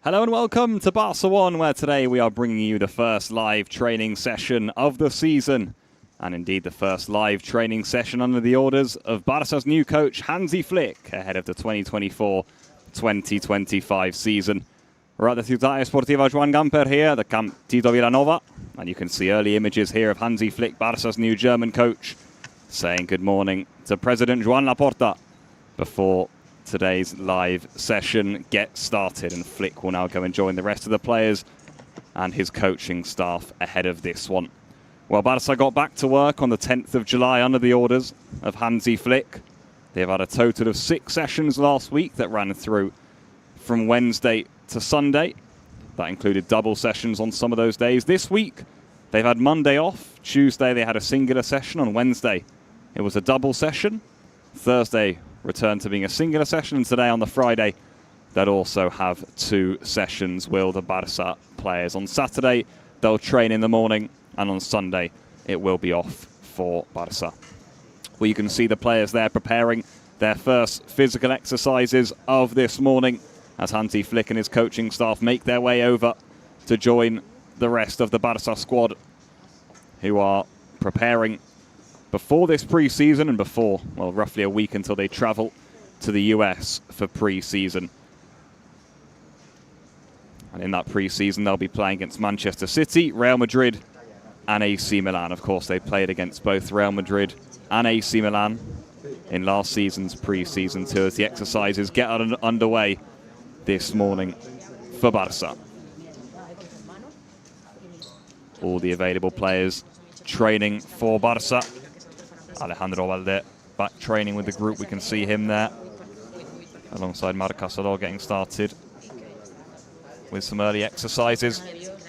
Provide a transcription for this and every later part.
Hello and welcome to Barça 1, where today we are bringing you the first live training session of the season. And indeed the first live training session under the orders of Barça's new coach Hansi Flick ahead of the 2024-2025 season. We're at the Ciutat Esportiva Joan Gamper here, the Camp Tito Vilanova. And you can see early images here of Hansi Flick, Barça's new German coach, saying good morning to President Joan Laporta before today's live session gets started, and Flick will now go and join the rest of the players and his coaching staff ahead of this one. Well, Barça got back to work on the 10th of July under the orders of Hansi Flick. They've had a total of 6 sessions last week that ran through from Wednesday to Sunday. That included double sessions on some of those days. This week, they've had Monday off. Tuesday, they had a singular session. On Wednesday, it was a double session. Thursday, return to being a singular session, and today on the Friday they'll also have 2 sessions, will the Barça players. On Saturday they'll train in the morning, and on Sunday it will be off for Barça. Well, you can see the players there preparing their first physical exercises of this morning as Hansi Flick and his coaching staff make their way over to join the rest of the Barça squad, who are preparing before this pre-season and before, well, roughly a week until they travel to the US for pre-season. And in that pre-season, they'll be playing against Manchester City, Real Madrid, and AC Milan. Of course, they played against both Real Madrid and AC Milan in last season's pre-season tour as the exercises get underway this morning for Barça. All the available players training for Barça. Alejandro Valde back training with the group. We can see him there alongside Marc Casador getting started with some early exercises.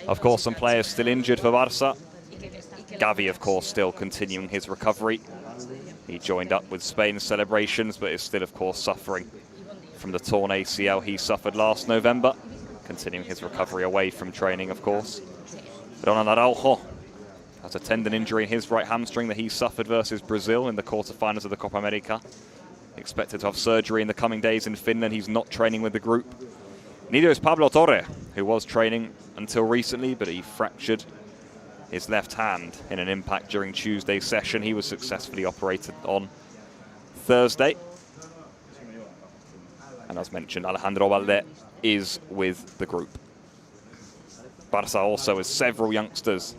Of course, some players still injured for Barça. Gavi, of course, still continuing his recovery. He joined up with Spain's celebrations, but is still, of course, suffering from the torn ACL he suffered last November, continuing his recovery away from training, of course. Ronald Araujo has a tendon injury in his right hamstring that he suffered versus Brazil in the quarterfinals of the Copa America. Expected to have surgery in the coming days in Finland. He's not training with the group. Neither is Pablo Torre, who was training until recently, but he fractured his left hand in an impact during Tuesday's session. He was successfully operated on Thursday. And as mentioned, Alejandro Valde is with the group. Barça also has several youngsters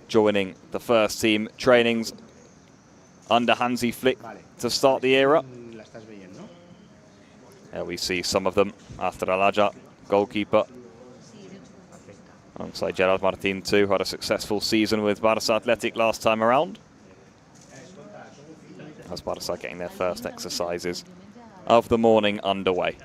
joining the first team trainings under Hansi Flick to start the era. There we see some of them. After Alaja, goalkeeper, alongside Gerard Martin too, who had a successful season with Barça Athletic last time around. As Barça getting their first exercises of the morning underway.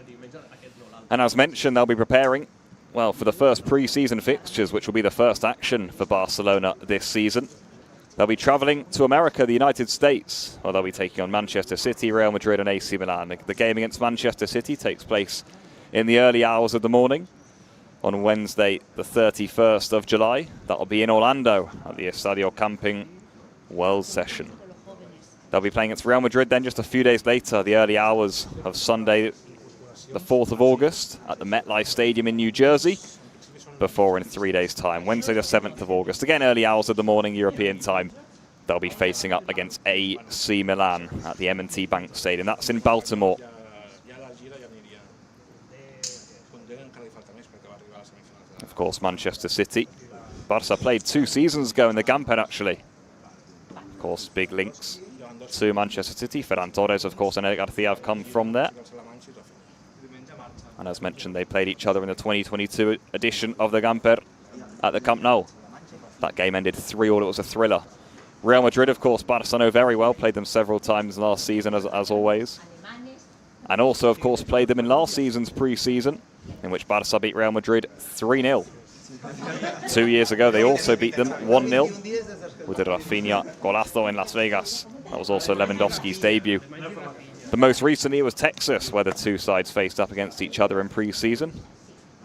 And as mentioned, they'll be preparing, well, for the first pre-season fixtures, which will be the first action for Barcelona this season. They'll be travelling to America, the United States, where they'll be taking on Manchester City, Real Madrid and AC Milan. The game against Manchester City takes place in the early hours of the morning on Wednesday, the 31st of July. That'll be in Orlando at the Estadio Camping World Session. They'll be playing against Real Madrid then just a few days later, the early hours of Sunday, the 4th of August at the MetLife Stadium in New Jersey, before in 3 days' time, Wednesday the 7th of August, again early hours of the morning European time, they'll be facing up against AC Milan at the M&T Bank Stadium. That's in Baltimore. Of course, Manchester City. Barça played 2 seasons ago in the Gamper, actually. Of course, big links to Manchester City. Ferran Torres, of course, and Eric Garcia have come from there. And as mentioned, they played each other in the 2022 edition of the Gamper at the Camp Nou. That game ended 3-3. It was a thriller. Real Madrid, of course, Barça know very well. Played them several times last season, as always. And also, of course, played them in last season's pre-season, in which Barça beat Real Madrid 3-0. 2 years ago, they also beat them 1-0 with a Rafinha golazo in Las Vegas. That was also Lewandowski's debut. But most recently, it was Texas, where the two sides faced up against each other in pre-season.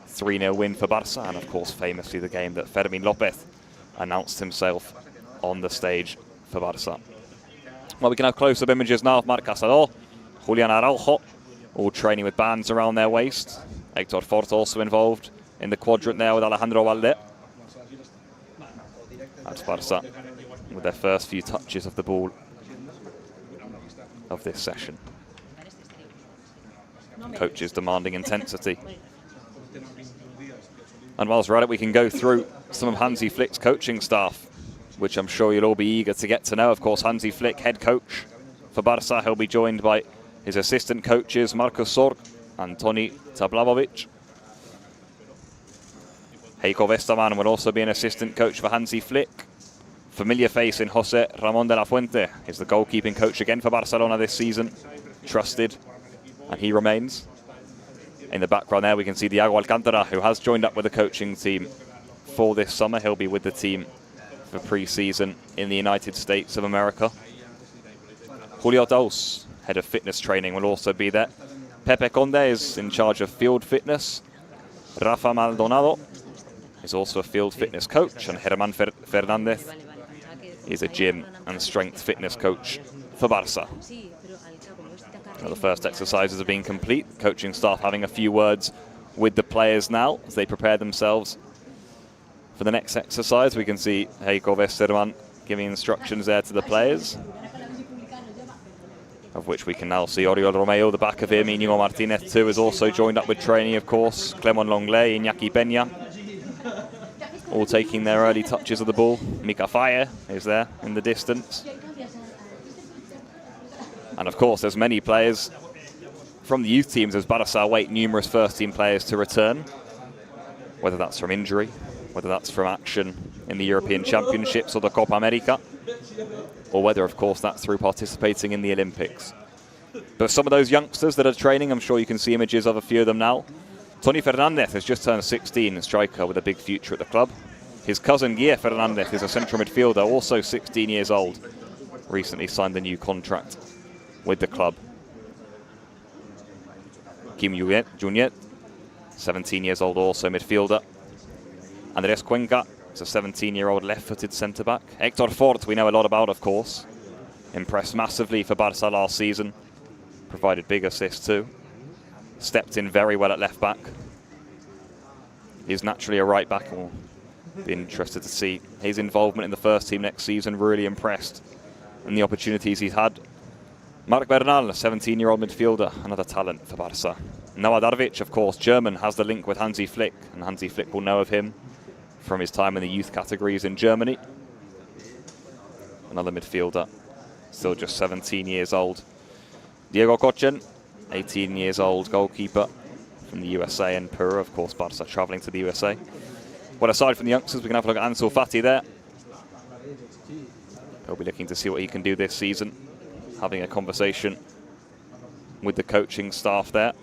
3-0 win for Barça, and of course, famously the game that Fermín López announced himself on the stage for Barça. Well, we can have close-up images now of Marc Casador, Julián Araujo, all training with bands around their waist. Héctor Fort also involved in the quadrant there with Alejandro Valde. That's Barça with their first few touches of the ball of this session. Coaches demanding intensity. And whilst we're at it, we can go through some of Hansi Flick's coaching staff, which I'm sure you'll all be eager to get to know. Of course, Hansi Flick, head coach for Barça. He'll be joined by his assistant coaches, Marcus Sorg and Toni Tablavovic. Heiko Westermann will also be an assistant coach for Hansi Flick. Familiar face in Jose Ramon de la Fuente is the goalkeeping coach again for Barcelona this season. Trusted, and he remains. In the background there, we can see Diego Alcantara, who has joined up with the coaching team for this summer. He'll be with the team for pre-season in the United States of America. Julio Daus, head of fitness training, will also be there. Pepe Conde is in charge of field fitness. Rafa Maldonado is also a field fitness coach, and Germán Fernández is a gym and strength fitness coach for Barça. Now the first exercises are being complete. Coaching staff having a few words with the players now as they prepare themselves for the next exercise. We can see Heiko Westermann giving instructions there to the players, of which we can now see Oriol Romeo, the back of him. Íñigo Martínez too is also joined up with training, of course. Clément Lenglet, Iñaki Peña, all taking their early touches of the ball. Mika Faye is there in the distance. And of course, there's many players from the youth teams as Barça await numerous first-team players to return, whether that's from injury, whether that's from action in the European Championships or the Copa America, or whether, of course, that's through participating in the Olympics. But some of those youngsters that are training, I'm sure you can see images of a few of them now. Toni Fernández has just turned 16, a striker with a big future at the club. His cousin Guille Fernández is a central midfielder, also 16 years old. Recently signed a new contract with the club. Kim Junyet, 17 years old, also midfielder. Andrés Cuenca is a 17-year-old left-footed centre-back. Hector Fort, we know a lot about, of course. Impressed massively for Barça last season. Provided big assists too. Stepped in very well at left-back. He's naturally a right-back, and we'll be interested to see his involvement in the first team next season. Really impressed in the opportunities he's had. Marc Bernal, a 17-year-old midfielder, another talent for Barça. Noah Darvic, of course, German, has the link with Hansi Flick, and Hansi Flick will know of him from his time in the youth categories in Germany. Another midfielder, still just 17 years old. Diego Kochen, 18 years old, goalkeeper from the USA and Peru. Of course, Barça travelling to the USA. Well, aside from the youngsters, we can have a look at Ansu Fati there. He'll be looking to see what he can do this season, having a conversation with the coaching staff there,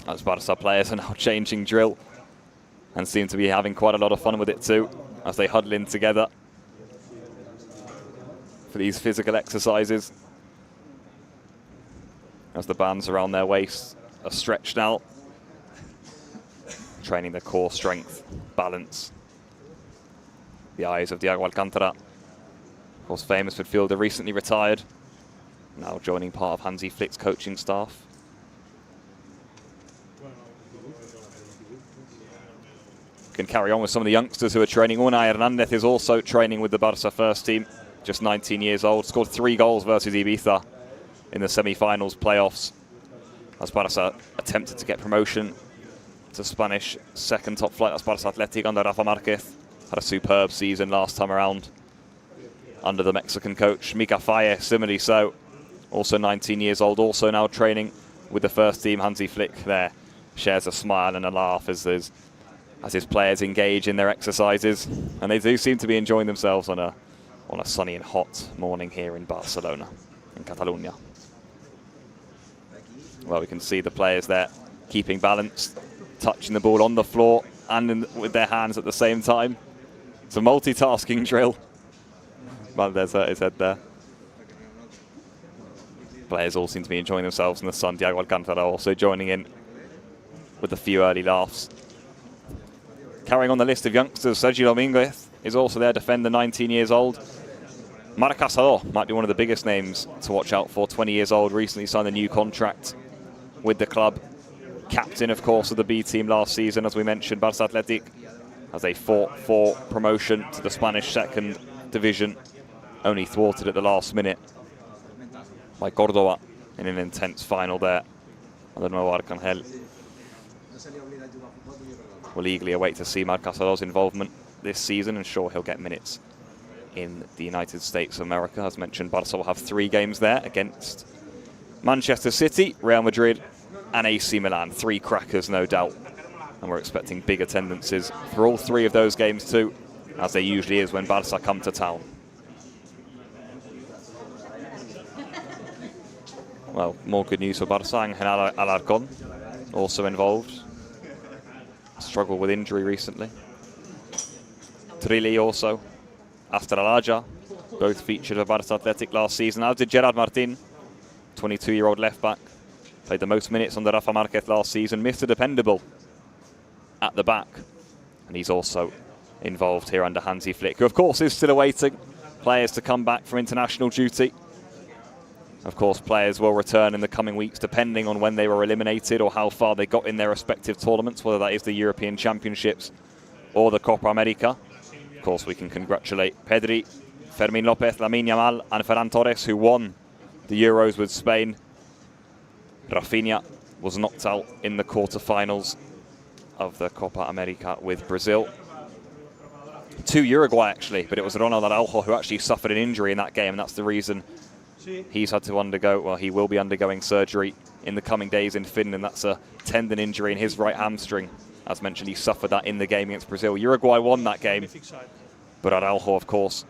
as Barça players are now changing drill and seem to be having quite a lot of fun with it too, as they huddle in together for these physical exercises, as the bands around their waists are stretched out, training their core strength, balance. The eyes of Diego Alcantara, of course famous midfielder, recently retired, now joining part of Hansi Flick's coaching staff. Can carry on with some of the youngsters who are training. Unai Hernandez is also training with the Barça first team, just 19 years old. Scored 3 goals versus Ibiza in the semi-finals playoffs, as Barça attempted to get promotion to Spanish second top flight. That's Barça Athletic under Rafa Marquez. Had a superb season last time around under the Mexican coach. Mika Faye, similarly so, also 19 years old, also now training with the first team. Hansi Flick there shares a smile and a laugh as his players engage in their exercises, and they do seem to be enjoying themselves on a sunny and hot morning here in Barcelona, in Catalonia. Well, we can see the players there keeping balance, touching the ball on the floor and with their hands at the same time. It's a multitasking drill. Valdez hurt his head there. Players all seem to be enjoying themselves in the sun. Diego Alcantara also joining in with a few early laughs. Carrying on the list of youngsters, Sergio Dominguez is also there, defender, 19 years old. Marc Casador might be one of the biggest names to watch out for, 20 years old, recently signed a new contract with the club. captain, of course, of the B team last season, as we mentioned. Barça Athletic, as they fought for promotion to the Spanish second division, only thwarted at the last minute by Córdoba in an intense final there. I don't know, Arcangel will eagerly await to see Marc Casaló's involvement this season, and sure, he'll get minutes in the United States of America. As mentioned, Barça will have 3 games there against Manchester City, Real Madrid and AC Milan. 3 crackers, no doubt. And we're expecting big attendances for all 3 of those games too, as there usually is when Barça come to town. Well, more good news for Barça. Ángel Alarcón also involved. Struggled with injury recently. Trilli also. Astralaja, both featured for Barça Athletic last season, as did Gerard Martín, 22-year-old left-back. Played the most minutes under Rafa Márquez last season, Mr. Dependable at the back. And he's also involved here under Hansi Flick, who of course is still awaiting players to come back from international duty. Of course, players will return in the coming weeks depending on when they were eliminated or how far they got in their respective tournaments, whether that is the European Championships or the Copa America. Of course, we can congratulate Pedri, Fermín López, Lamine Yamal and Ferran Torres, who won the Euros with Spain. Rafinha was knocked out in the quarterfinals of the Copa America with Brazil. To Uruguay, actually, but it was Ronald Araujo who actually suffered an injury in that game, and that's the reason he's had to undergo, well, he will be undergoing surgery in the coming days in Finland. That's a tendon injury in his right hamstring. As mentioned, he suffered that in the game against Brazil. Uruguay won that game, but Araujo, of course,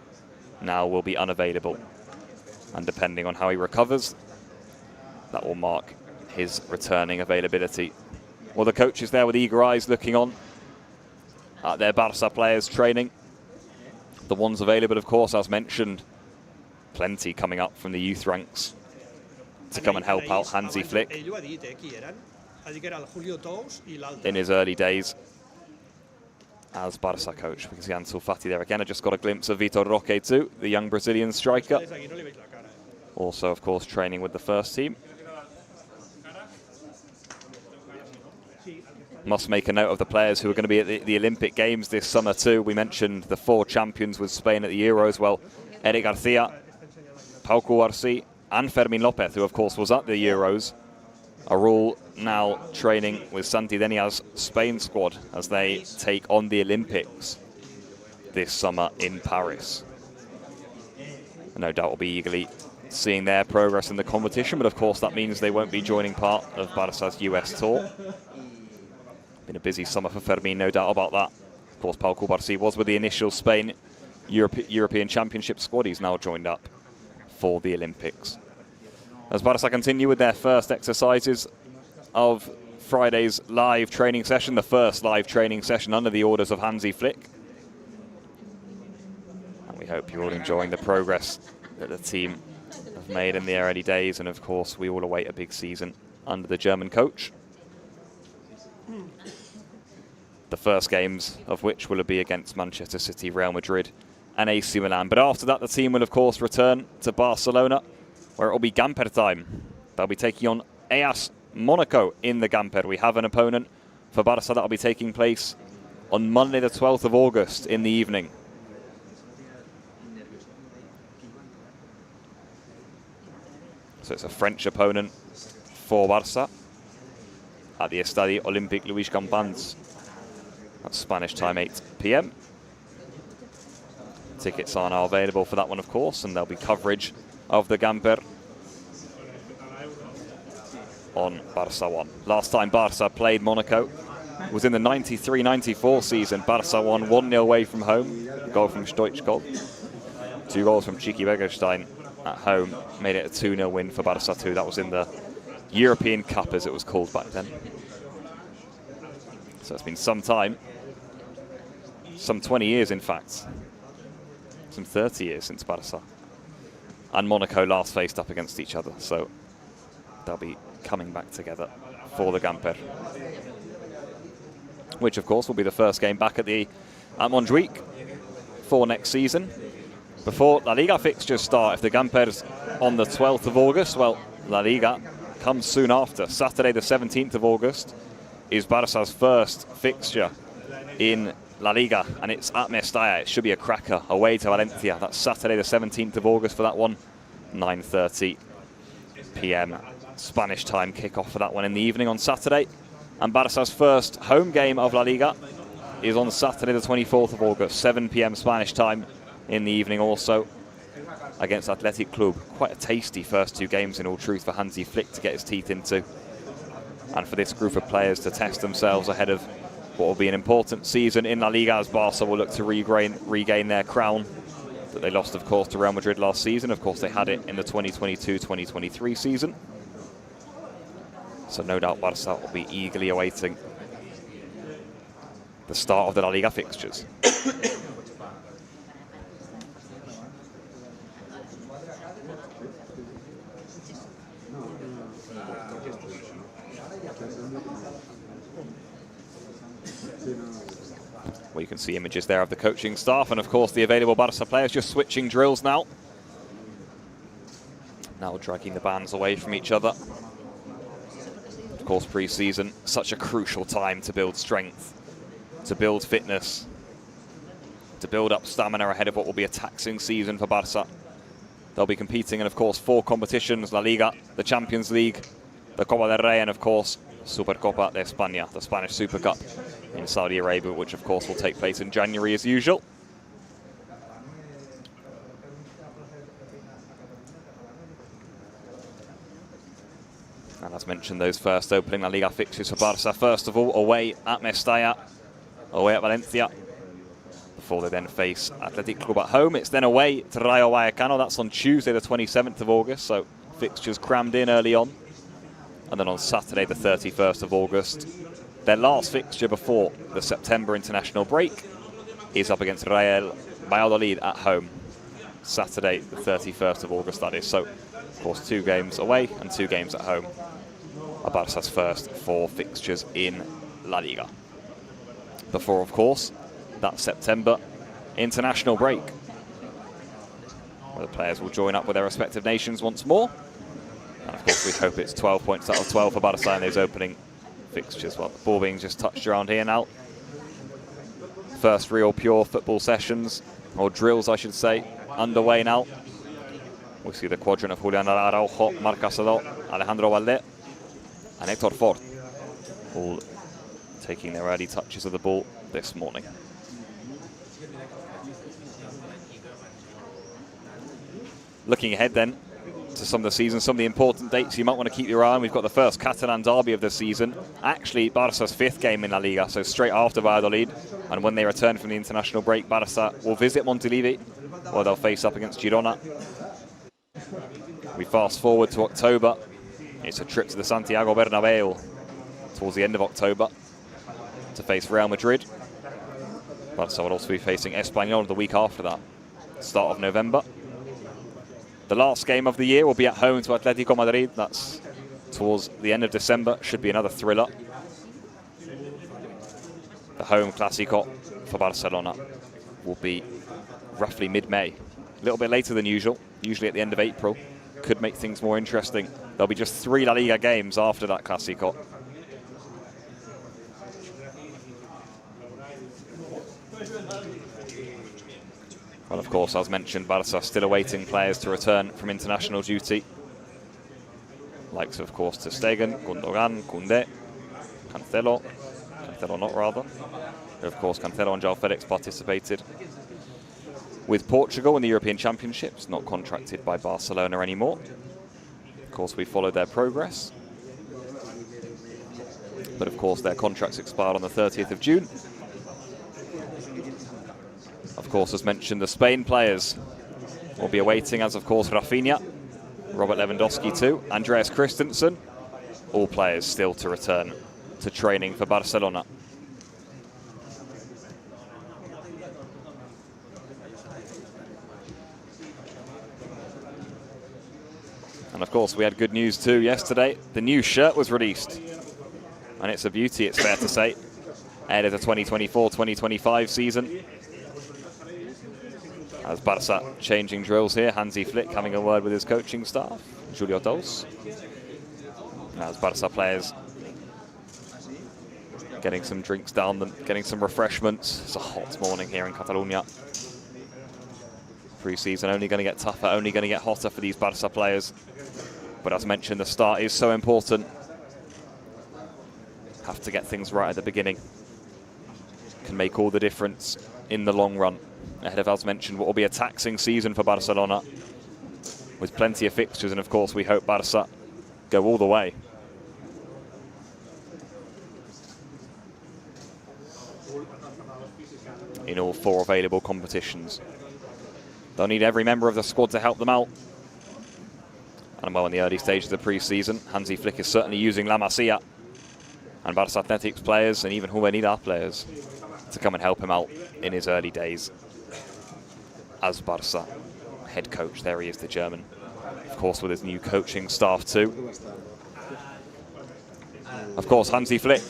now will be unavailable. And depending on how he recovers, that will mark his returning availability. Well, the coach is there with eager eyes looking on at their Barça players training. The ones available, of course, as mentioned, plenty coming up from the youth ranks to come and help out Hansi Flick in his early days as Barça coach. We can see Ansu Fati there again. I just got a glimpse of Vitor Roque too, the young Brazilian striker. Also, of course, training with the first team. Must make a note of the players who are going to be at the Olympic Games this summer too. We mentioned the 4 champions with Spain at the Euros. Well, Eric Garcia, Pau Cubarsí and Fermín López, who of course was at the Euros, are all now training with Santi Denia's Spain squad as they take on the Olympics this summer in Paris. No doubt will be eagerly seeing their progress in the competition, but of course that means they won't be joining part of Barça's US tour. Been a busy summer for Fermín, no doubt about that. Of course, Pau Cubarsí was with the initial Spain European Championship squad. He's now joined up for the Olympics. As Barça continue with their first exercises of Friday's live training session, the first live training session under the orders of Hansi Flick. And we hope you're all enjoying the progress that the team have made in the early days, and of course we all await a big season under the German coach. The first games of which will be against Manchester City, Real Madrid and AC Milan. But after that, the team will of course return to Barcelona, where it will be Gamper time. They'll be taking on AS Monaco in the Gamper. We have an opponent for Barça that will be taking place on Monday the 12th of August in the evening. So it's a French opponent for Barça at the Estadio Olímpic Luis Companys. That's Spanish time, 8 p.m. Tickets are now available for that one, of course, and there'll be coverage of the Gamper on Barça 1. Last time Barça played Monaco was in the 93-94 season. Barça won 1-0 away from home. A goal from Stoichkov. 2 goals from Chiqui Begerstein at home made it a 2-0 win for Barça 2. That was in the European Cup, as it was called back then. So it's been some time. Some 20 years, in fact. Some 30 years since Barça and Monaco last faced up against each other. So they'll be coming back together for the Gamper, which of course will be the first game back at Montjuic for next season. Before La Liga fixtures start, if the Gamper's on the 12th of August, well, La Liga comes soon after. Saturday the 17th of August is Barça's first fixture in La Liga, and it's at Mestalla. It should be a cracker, away to Valencia. That's Saturday the 17th of August for that one. 9:30 p.m. Spanish time kickoff for that one in the evening on Saturday. And Barça's first home game of La Liga is on Saturday the 24th of August, 7 p.m. Spanish time in the evening also, against Athletic Club. Quite a tasty first two games in all truth for Hansi Flick to get his teeth into, and for this group of players to test themselves ahead of what will be an important season in La Liga, as Barca will look to regain their crown that they lost, of course, to Real Madrid last season. Of course, they had it in the 2022-2023 season. So no doubt Barça will be eagerly awaiting the start of the La Liga fixtures. Well, you can see images there of the coaching staff and, of course, the available Barça players just switching drills now. Now dragging the bands away from each other. Of course, pre-season, such a crucial time to build strength, to build fitness, to build up stamina ahead of what will be a taxing season for Barça. They'll be competing in, of course, 4 competitions: La Liga, the Champions League, the Copa del Rey, and, of course, Supercopa de España, the Spanish Super Cup in Saudi Arabia, which, of course, will take place in January as usual. And as mentioned, those first opening La Liga fixtures for Barça. First of all, away at Mestalla, away at Valencia, before they then face Athletic Club at home. It's then away to Rayo Vallecano. That's on Tuesday, the 27th of August, so fixtures crammed in early on. And then on Saturday, the 31st of August, their last fixture before the September international break is up against Real Valladolid at home. Saturday, the 31st of August, that is. So, of course, 2 games away and 2 games at home are Barça's first 4 fixtures in La Liga. Before, of course, that September international break, where the players will join up with their respective nations once more. And, of course, we hope it's 12 points out of 12 for Barça in those opening fixtures. Well, the ball being just touched around here now. First real pure football sessions, or drills, I should say, underway now. We see the quadrant of Julián Araujo, Marc Casadó, Alejandro Valde, and Héctor Fort, all taking their early touches of the ball this morning. Looking ahead then to some of the season, some of the important dates you might want to keep your eye on. We've got the first Catalan derby of the season, actually Barça's 5th game in La Liga, so straight after Valladolid. And when they return from the international break, Barça will visit Montilivi, where they'll face up against Girona. We fast forward to October. It's a trip to the Santiago Bernabéu towards the end of October to face Real Madrid. Barça will also be facing Espanyol the week after that, start of November. The last game of the year will be at home to Atletico Madrid. That's towards the end of December. Should be another thriller. The home Clásico for Barcelona will be roughly mid-May. A little bit later than usual, usually at the end of April. Could make things more interesting. There'll be just 3 La Liga games after that Clásico. Well, of course, as mentioned, Barça still awaiting players to return from international duty. Likes, of course, ter Stegen, Gundogan, Koundé, Cancelo not rather. Of course, Cancelo and João Felix participated with Portugal in the European Championships, not contracted by Barcelona anymore. Of course, we followed their progress. But, of course, their contracts expired on the 30th of June. Of course, as mentioned, the Spain players will be awaiting, as of course Rafinha, Robert Lewandowski too, Andreas Christensen, all players still to return to training for Barcelona. And of course, we had good news too yesterday. The new shirt was released, and it's a beauty, it's fair to say, ahead of the 2024-2025 season. As Barça changing drills here, Hansi Flick having a word with his coaching staff, Julio Dos. As Barça players getting some drinks down them, getting some refreshments. It's a hot morning here in Catalonia. Pre-season only going to get tougher, only going to get hotter for these Barça players. But as mentioned, the start is so important. Have to get things right at the beginning. Can make all the difference in the long run. Ahead of, as mentioned, what will be a taxing season for Barcelona, with plenty of fixtures, and of course we hope Barça go all the way. In all 4 available competitions. They'll need every member of the squad to help them out. And well, in the early stages of the pre-season, Hansi Flick is certainly using La Masia and Barça Athletics players and even Juvenil players to come and help him out in his early days as Barça head coach. There he is, the German. Of course, with his new coaching staff too. Of course, Hansi Flick,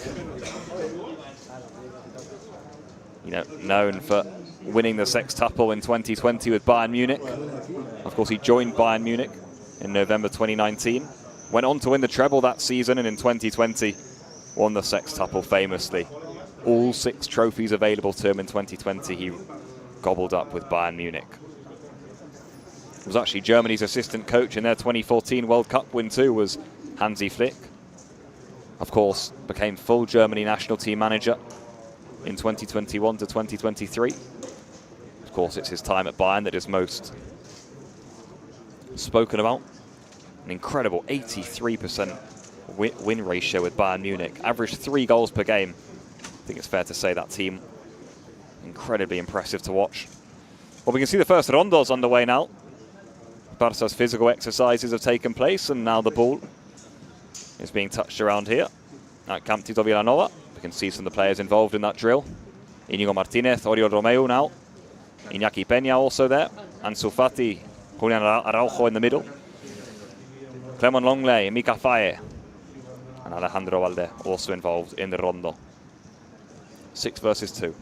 you know, known for winning the sextuple in 2020 with Bayern Munich. Of course, he joined Bayern Munich in November 2019. Went on to win the treble that season, and in 2020 won the sextuple famously. All 6 trophies available to him in 2020 he gobbled up with Bayern Munich. Was actually Germany's assistant coach in their 2014 World Cup win too, was Hansi Flick. Of course, became full Germany national team manager in 2021 to 2023. Of course, it's his time at Bayern that is most spoken about. An incredible 83% win ratio with Bayern Munich. Averaged 3 goals per game. I think it's fair to say that team incredibly impressive to watch. Well, we can see the first rondos underway now. Barça's physical exercises have taken place, and now the ball is being touched around here at Camp Tito Vilanova. We can see some of the players involved in that drill. Inigo Martinez, Oriol Romeu now. Iñaki Peña also there. Ansu Fati, Julian Araujo in the middle. Clement Longley, Mika Faye, and Alejandro Valde also involved in the rondo. 6 versus 2.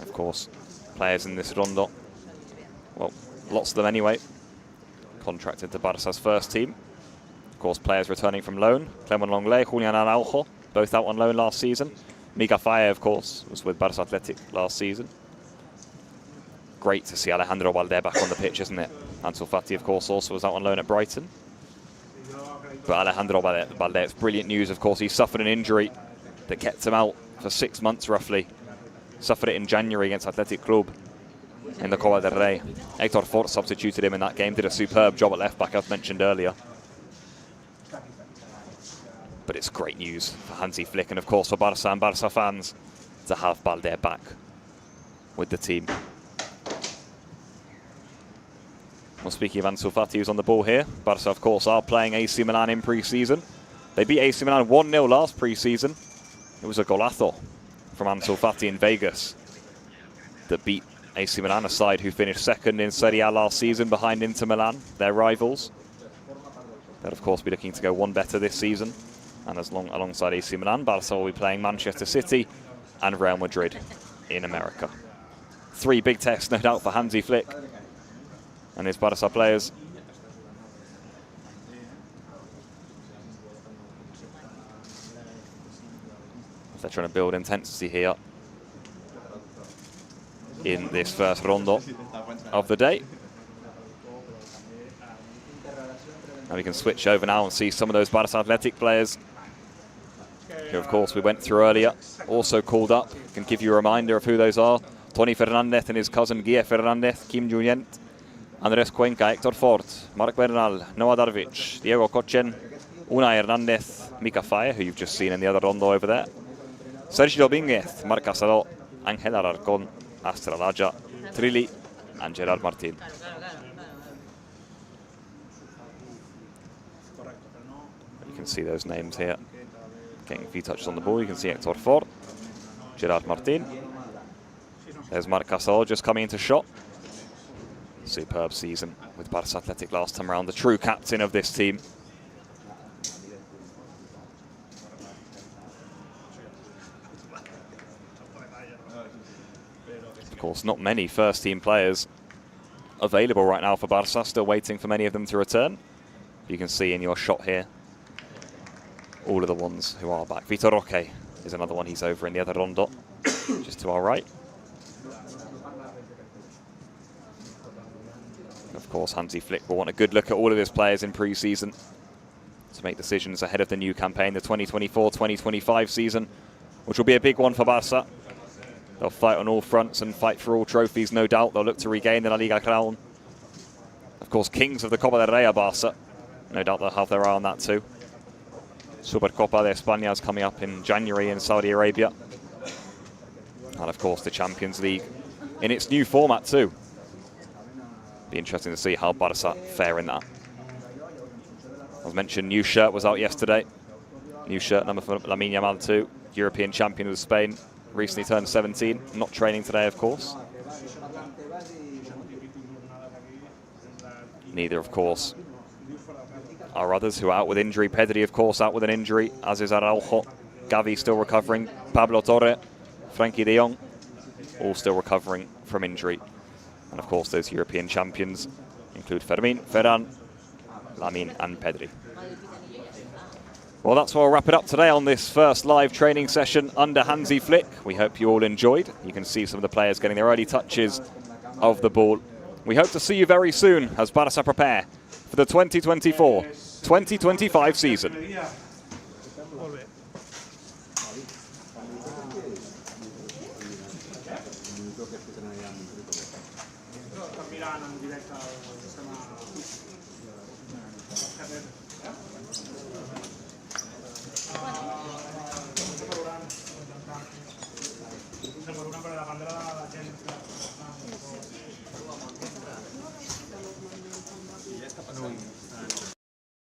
Of course, players in this rondo, well, lots of them anyway, contracted to Barça's first team. Of course, players returning from loan. Clement Longley, Julian Araujo, both out on loan last season. Mika Faye, of course, was with Barça Athletic last season. Great to see Alejandro Valde back on the pitch, isn't it? Ansu Fati, of course, also was out on loan at Brighton. But Alejandro Valde, it's brilliant news. Of course, he suffered an injury that kept him out for 6 months, roughly. Suffered it in January against Athletic Club in the Copa del Rey. Hector Fort substituted him in that game, did a superb job at left-back, as mentioned earlier. But it's great news for Hansi Flick, and of course for Barça and Barça fans, to have Valde back with the team. Well, speaking of Ansu Fati, who's on the ball here, Barça, of course, are playing AC Milan in pre-season. They beat AC Milan 1-0 last pre-season. It was a golazo from Ansu Fati in Vegas that beat AC Milan, a side who finished second in Serie A last season behind Inter Milan, their rivals. They'll, of course, be looking to go one better this season. And alongside AC Milan, Barça will be playing Manchester City and Real Madrid in America. 3 big tests, no doubt, for Hansi Flick and his Barça players. They're trying to build intensity here in this first rondo of the day. And we can switch over now and see some of those Barça Athletic players who, of course, we went through earlier, also called up. Can give you a reminder of who those are. Tony Fernandez and his cousin Guille Fernandez, Kim Junyent, Andres Cuenca, Hector Fort, Marc Bernal, Noah Darvic, Diego Cochen, Unai Hernandez, Mika Faye, who you've just seen in the other rondo over there, Sergio Domínguez, Marc Casadó, Ángel Alarcón, Astra Laja, Trilli, and Gerard Martin. You can see those names here. Getting a few touches on the ball. You can see Hector Fort, Gerard Martin. There's Marc Casadó just coming into shot. Superb season with Barça Athletic last time around. The true captain of this team. course, not many first-team players available right now for Barça. Still waiting for many of them to return. You can see in your shot here all of the ones who are back. Vitor Roque is another one. He's over in the other rondo, just to our right. Of course, Hansi Flick will want a good look at all of his players in pre-season to make decisions ahead of the new campaign, the 2024-2025 season, which will be a big one for Barça. They'll fight on all fronts and fight for all trophies, no doubt. They'll look to regain the La Liga crown. Of course, kings of the Copa del Rey are Barça. No doubt they'll have their eye on that too. Supercopa de España is coming up in January in Saudi Arabia. And of course, the Champions League in its new format too. Be interesting to see how Barça fare in that. As mentioned, new shirt was out yesterday. New shirt number for Lamine Yamal too. European champion of Spain. Recently turned 17. Not training today, of course. Neither, of course, are others who are out with injury. Pedri, of course, out with an injury, as is Araujo. Gavi still recovering. Pablo Torre, Frankie de Jong, all still recovering from injury. And of course, those European champions include Fermin, Ferran, Lamine and Pedri. Well, that's where we'll wrap it up today on this first live training session under Hansi Flick. We hope you all enjoyed. You can see some of the players getting their early touches of the ball. We hope to see you very soon as Barça prepare for the 2024-2025 season. No.